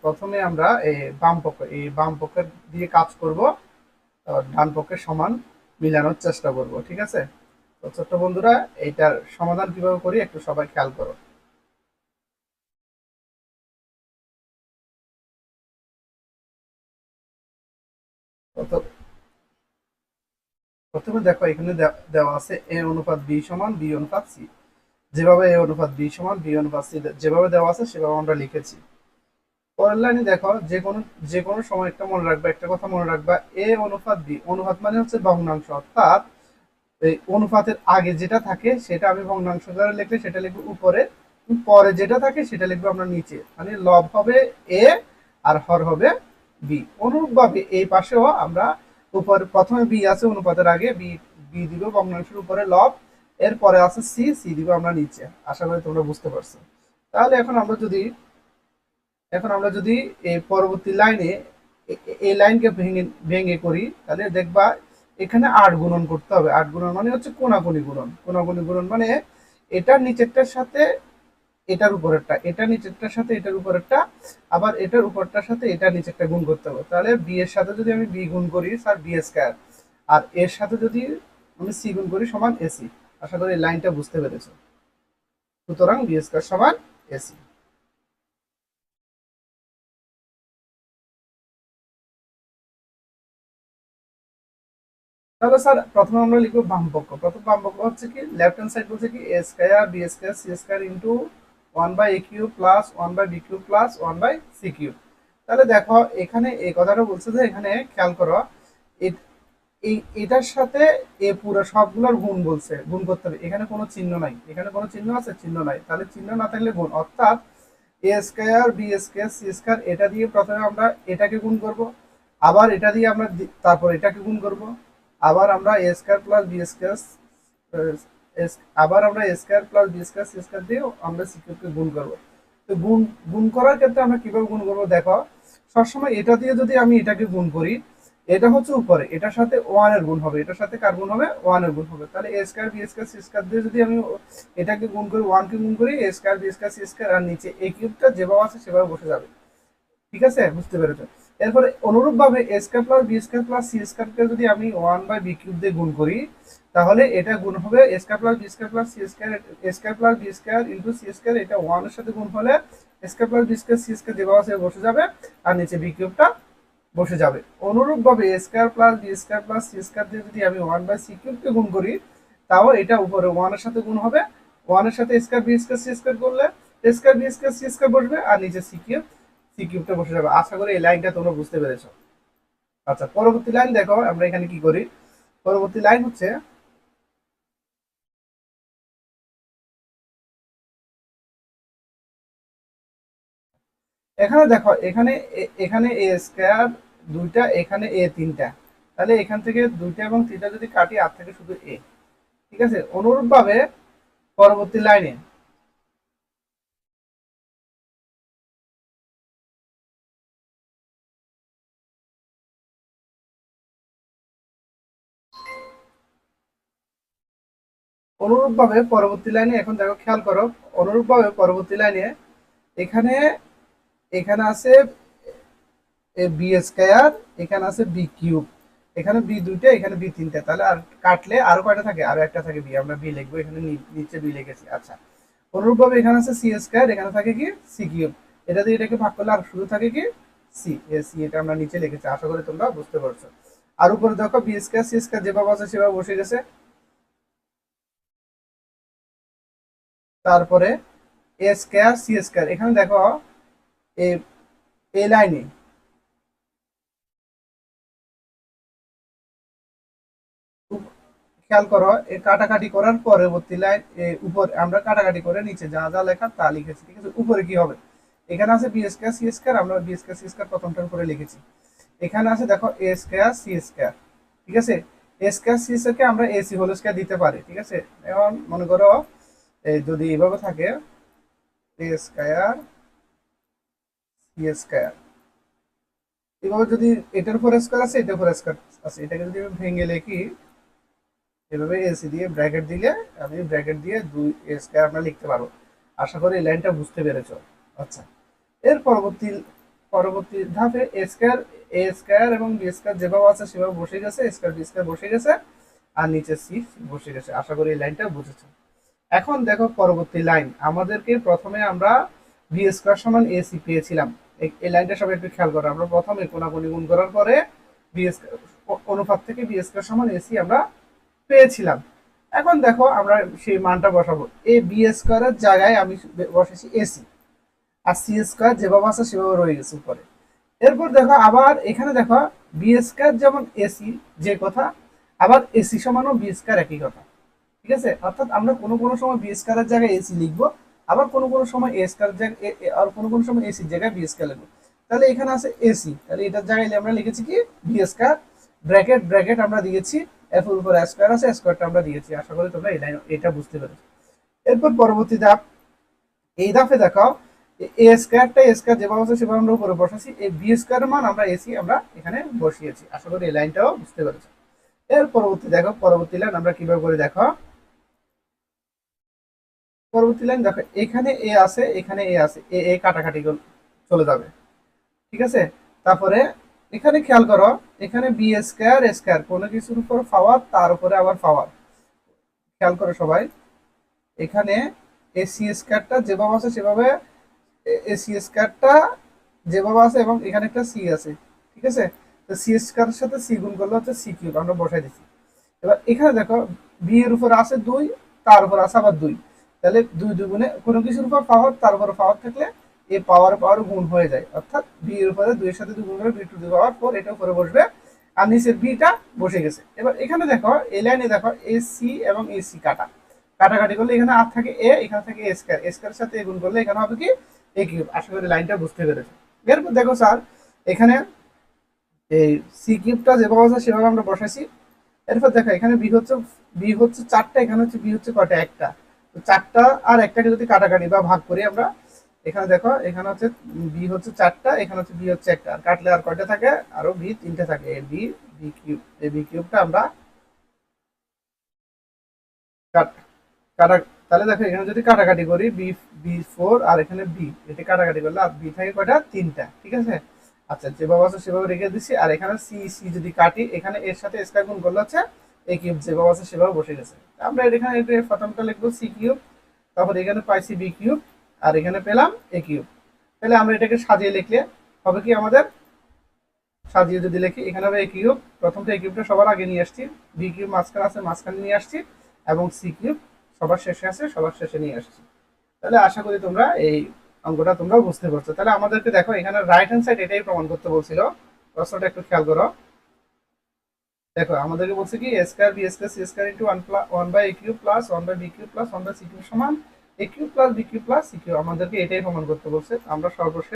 প্রথমে আমরা বাম পক্ষের দিয়ে কাজ করব, ডান পক্ষের সমান মিলানোর চেষ্টা করব। ঠিক আছে, তো ছোট্ট বন্ধুরা, এইটার সমাধান কিভাবে করি একটু সবাই খেয়াল করো। তো প্রথমে দেখো এখানে দেওয়া আছে এ অনুপাত বি সমান বি অনুপাত সি। যেভাবে এ অনুপাত বি সমান বি অনুপাত সি যেভাবে দেওয়া আছে সেভাবে আমরা লিখেছি। পরের লাইনে দেখো, যে কোনো সময় একটা মনে রাখবা, একটা কথা মনে রাখবা, এ অনুপাত বি, অনুপাত মানে হচ্ছে ভগ্নাংশ, অর্থাৎ এই অনুপাতের আগে যেটা থাকে সেটা আমি ভগ্নাংশ দ্বারা লিখলে সেটা লিখবো উপরে, পরে যেটা থাকে সেটা লিখবো আমরা নিচে, মানে লব হবে এ আর হর হবে বি। অনুরূপভাবে এই পাশেও আমরা উপরে প্রথমে বি আছে অনুপাতের আগে, বি বি দিব ভগ্নাংশের উপরে লব, এরপরে আছে সি, সি দিব আমরা নিচে। আশা করি তোমরা বুঝতে পারছো। তাহলে এখন আমরা যদি এই পরবর্তী লাইনে এই লাইনকে ভেঙে ভেঙে করি, তাহলে দেখবা এখানে ৮ গুণন করতে হবে। ৮ গুণন মানে হচ্ছে কোনাকুনি গুণন। কোনাকুনি গুণন মানে এটার নিচেরটার সাথে এটার উপরেরটা, এটা নিচেরটার সাথে এটার উপরেরটা, আবার এটার উপরটার সাথে এটার নিচেরটা গুণ করতে হবে। তাহলে বি এর সাথে যদি আমি বি গুণ করি স্যার বি স্কয়ার, আর এর সাথে যদি আমি সি গুণ করি সমান এসি। আশা করি এই লাইনটা বুঝতে পেরেছো। সুতরাং বি স্কয়ার সমান এসি। তাহলে স্যার প্রথমে আমরা লিখবো বামপক্ষ। প্রথম বামপক্ষ হচ্ছে কি, লেফট হ্যান্ড সাইড বলছে কি A square B square C square into 1/a³ plus 1/b³ plus 1/c³। তাহলে দেখো এখানে এই কথাটা বলছে যে, এখানে খেয়াল করো, এটার সাথে এ পুরো সবগুলোর গুণ বলছে, গুণ করতে হবে। এখানে কোনো চিহ্ন নাই, এখানে কোনো চিহ্ন আছে, চিহ্ন নাই, তাহলে চিহ্ন না থাকলে গুণ, অর্থাৎ A square B square C square এটা দিয়ে প্রথমে আমরা এটাকে গুণ করব, আবার এটা দিয়ে আমরা তারপর এটাকে গুণ করব, আবার আমরা A square plus B square, আবার আমরা A square plus B square C square দিয়ে আমরা সি কিউবকে গুণ করব। তো গুণ গুণ করার ক্ষেত্রে আমরা কিভাবে গুণ করব দেখো, সবসময় এটা দিয়ে যদি আমি এটাকে গুণ করি, এটা হচ্ছে উপরে, এটার সাথে ওয়ান এর গুণ হবে, এটার সাথে কার গুণ হবে, ওয়ান এর গুণ হবে। তাহলে A square B square C square দিয়ে যদি আমি এটাকে গুণ করি, ওয়ান কে গুণ করি, A square B square C square, আর নিচে এই কিউবটা যেভাবে আছে সেভাবে বসে যাবে। ঠিক আছে, বুঝতে পেরেছো। এরপরে অনুরূপ ভাবে A square plus B square plus C স্কয়ারকে যদি আমি 1/b³ দিয়ে গুণ করি, তাহলে এটা গুণ হবে A square plus B square plus C square, A square plus B square into C square, এটা 1 এর সাথে গুণ হলে A square plus B square C square যেভাবে আছে বসে যাবে, আর নিচে বি কিউবটা বসে যাবে। অনুরূপ ভাবে A square plus B square plus C square দিয়ে যদি আমি 1/c³ কে গুণ করি, তাও এটা উপরে 1 এর সাথে গুণ হবে, 1 এর সাথে square B square C square করলে square B square C square বসবে, আর নিচে সি কিউবটা বসে যাবে। আশা করি এই লাইনটা তোমরা বুঝতে পেরেছো। আচ্ছা, পরবর্তী লাইন দেখো আমরা এখানে কি করি। পরবর্তী লাইন হচ্ছে, এখানে দেখো, এখানে এ স্কয়ার দুইটা, এখানে এ তিনটা, তাহলে এখান থেকে দুইটা এবং তিনটা যদি কাটি, আর থেকে শুধু এ। ঠিক আছে, অনুরূপ ভাবে পরবর্তী লাইনে এখন দেখো খেয়াল করো, অনুরূপভাবে পরবর্তী লাইনে এখানে এখানে আছে বি স্কয়ার, এখানে আছে বি কিউব, এখানে বি দুইটা, এখানে বি তিনটা, তাহলে আর কাটলে আরো কয়টা থাকে, আরো একটা থাকে বি, আমরা বি লিখবো, এখানে নিচে বি লিখেছি। আচ্ছা, অনুরূপভাবে এখানে আছে সি স্কয়ার, এখানে থাকে কি সি কিউব, এটা দিয়ে এটাকে ভাগ করলে আর শুধু থাকে কি সি, এটা আমরা নিচে লিখেছি। আশা করি তোমরা বুঝতে পারছো। আর উপরে দেখো বি স্কয়ার সি স্কয়ার যেভাবে আছে সেভাবে বসে গেছে। তারপরে এ স্কয়ার সি স্কয়ার, এখানে দেখো এ এই লাইনে খেয়াল করো, এই কাটাকাটি করার পরবর্তী লাইন উপর আমরা কাটাকাটি করে নিচে যা যা লেখা তা লিখেছি। ঠিক আছে, উপরে কি হবে, এখানে আছে বি স্কয়ার সি স্কয়ার, আমরা বি স্কয়ার সি স্কয়ার প্রথমটার উপরে লিখেছি। এখানে আছে দেখো এ স্কয়ার সি স্কয়ার। ঠিক আছে, এ স্কয়ার সি স্কয়ারকে আমরা এসি হোল স্কয়ার দিতে পারি। ঠিক আছে, এখন মনে করো যদি এভাবে থাকে এ স্কয়ার সি স্কয়ার, এভাবে যদি এটার উপর স্কয়ার আছে, এটার উপর স্কয়ার আছে, এটাকে যদি আমি ভেঙে লিখি এভাবে, এসি দিয়ে ব্র্যাকেট দিলে আমি ব্র্যাকেট দিয়ে 2 স্কয়ার আমরা লিখতে পারবো। আশা করি এই লাইনটা বুঝতে পেরেছো। আচ্ছা, এর পরবর্তী পরবর্তী ধাপে এ স্কয়ার এবং বি স্কয়ার যেভাবে আছে সেভাবে বসে গেছে, স্কয়ার বি স্কয়ার বসে গেছে, আর নিচে সি বসে গেছে। আশা করি এই লাইনটা বুঝেছো। এখন দেখো পরবর্তী লাইন, আমাদেরকে প্রথমে আমরা বি স্কয়ার সমান এসি পেয়েছিলাম। এই লাইনটা সবাই একটু খেয়াল করো। আমরা প্রথমে কোনাকুনি গুণ করার পরে বি স্কয়ার অনুপাত থেকে বি স্কয়ার সমান এসি আমরা পেয়েছিলাম। এখন দেখো আমরা সেই মানটা বসাবো। এই বি স্কয়ারের জায়গায় আমি বসেছি এসি, আর সি স্কয়ার যেভাবে আছে সেভাবে রয়ে গেছে উপরে। এরপর দেখো আবার এখানে দেখো বি স্কয়ার যেমন এসি যে কথা, আবার এসি সমানও বি স্কয়ার একই কথা। ঠিক আছে, অর্থাৎ আমরা কোনো কোনো সময় বি স্কয়ারের জায়গায় এসি লিখবো, আবার কোনো কোনো সময় এ স্কয়ার জায়গায় আর কোনো কোনো সময় এসির জায়গায় বি স্কয়ার লিখবো। তাহলে এখানে আছে এসি, তাহলে এটার জায়গায় আমরা লিখেছি কি বি স্কয়ার, ব্র্যাকেট ব্র্যাকেট আমরা দিয়েছি, এফ এর উপর স্কয়ার আছে, স্কয়ারটা আমরা দিয়েছি। আশা করি তোমরা এটা বুঝতে পেরেছো। এরপর পরবর্তী ধাপ, এই ধাপে দেখো এ স্কয়ারটা এ স্কয়ার যেভাবে আছে সেভাবে আমরা উপরে বসাচ্ছি, এই বি স্কয়ারের মান আমরা এসি আমরা এখানে বসিয়েছি। আশা করি এই লাইনটাও বুঝতে পেরেছো। এর পরবর্তী দেখো, পরবর্তী লাইন আমরা কিভাবে করে দেখো, পরবর্তী লাইন দেখো এখানে এ আছে, এখানে এ আছে, এ কাটাকাটি চলে যাবে। ঠিক আছে, তারপরে এখানে খেয়াল করো, এখানে বি স্কয়ার স্কয়ার কোনো কিছুর উপর পাওয়ার, তার উপরে আবার পাওয়ার। খেয়াল করো সবাই, এখানে এসি স্কয়ারটা যেভাবে আছে সেভাবে এসি স্কয়ারটা যেভাবে আছে, এবং এখানে একটা সি আছে। ঠিক আছে, তো সি স্কয়ারের সাথে সি গুণ করলে হচ্ছে সি কিউব, আমরা বসাই দিচ্ছি। এবার এখানে দেখো বি এর উপর আছে 2, তার উপর আছে আবার 2, তাহলে 2 2 গুণে কোনো কিছুর উপর পাওয়ার, তার উপর পাওয়ার থাকলে এই পাওয়ার পাওয়ার গুণ হয়ে যায়, অর্থাৎ বি এর উপরে 2 এর সাথে 2 গুণ করে বি টু দি পাওয়ার 4 এটা উপরে বসবে, আর নিচের বিটা বসে গেছে। এবার এখানে দেখো এই লাইনে দেখো এসি এবং এসি কাটাকাটি করলে এখানে আর থাকে এ, এখানে থাকে এ স্কয়ার, এ স্কয়ারের সাথে গুণ করলে এখানে হবে কি এ কিউব। আশা করি লাইনটা বুঝতে পেরেছো। এরপর দেখো স্যার এখানে এই সি কিউবটা যেভাবে আছে সেভাবে আমরা বসাইছি। এরপর দেখো এখানে বি হচ্ছে 4টা, এখানে হচ্ছে বি হচ্ছে কয়টা, একটা। তো 4টা আর একটাকে যদি কাটাকাটি বা ভাগ করি আমরা, এখানে দেখো এখানে হচ্ছে বি হচ্ছে 4টা, এখানে হচ্ছে বি হচ্ছে একটা, আর কাটলে আর কয়টা থাকে, আরো বি 3টে থাকে। এই বি কিউব, এই বি কিউবটা আমরা কাট কাটা, তাহলে দেখো এখানে যদি কাটাকাটি করি বি বি 4 আর এখানে বি, এটা কাটাকাটি করলে আর বি থাকে কয়টা, 3টা। ঠিক আছে, আচ্ছা যেভাবে আছে সেভাবে রেখে দিচ্ছি। আর এখানে সি সি যদি কাটি, এখানে এর সাথে স্কয়ার গুণ করলে হচ্ছে এ কিউব, যেভাবে আছে সেভাবে বসে গেছে। আমরা এখানে প্রথমটা লিখবো সি কিউব, তারপর এখানে পাইছি বি কিউব, আর এখানে পেলাম এ কিউব। তাহলে আমরা এটাকে সাজিয়ে লিখলে হবে কি আমাদের, সাজিয়ে যদি লিখি এখানে হবে এ কিউব, প্রথমটা এ কিউবটা সবার আগে নিয়ে আসছি, বি কিউব মাঝখানে আছে মাঝখানে নিয়ে আসছি, এবং সি কিউব সবার শেষে আছে সবার শেষে নিয়ে আসছি। তাহলে আশা করি তোমরা এই অঙ্কটা তোমরা বুঝতে পারছো। তাহলে আমাদেরকে দেখো এখানে রাইট হ্যান্ড সাইড এটাই প্রমাণ করতে বলছিল। প্রশ্নটা একটু খেয়াল করো, দেখো আমাদেরকে বলছে কি A square B square C square into 1 by A cube plus 1 by B cube plus 1 by C cube সমান A cube plus B cube plus C cube. আমাদেরকে এটাই প্রমাণ করতে বলছে। আমরা সর্বশেষ